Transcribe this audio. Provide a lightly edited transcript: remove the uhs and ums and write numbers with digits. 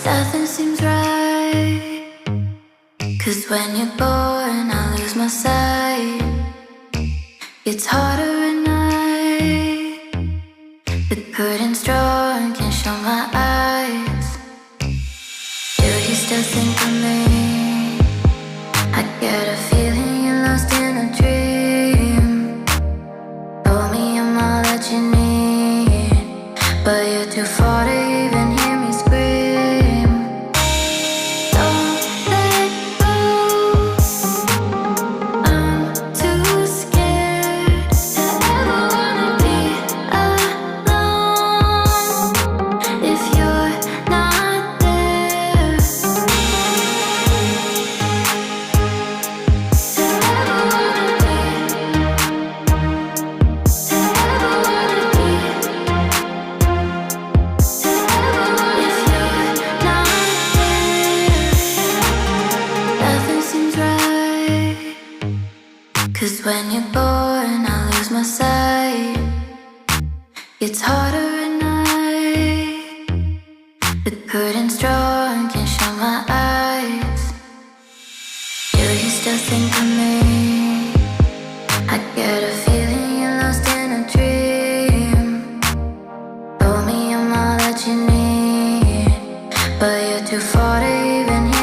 Nothing seems right. 'Cause when you're gone, I lose my sight. It's harder at night. The curtain's drawn, can't show my eyes. Do you still think of me? I get a feeling you're lost in a dream. Told me I'm all that you need, but you're too far to even hear me scream. Don't let go. I'm too scared to ever wanna be alone if you're not there. To ever wanna be, to ever wanna be, to ever if you're not there. Nothing seems right. 'Cause when you're gone, I lose my sight. It's harder at night. The curtain's drawn, can't show my eyes. Do you still think of me? I get a feeling you're lost in a dream. Told me I'm all that you need, but you're too far to even hear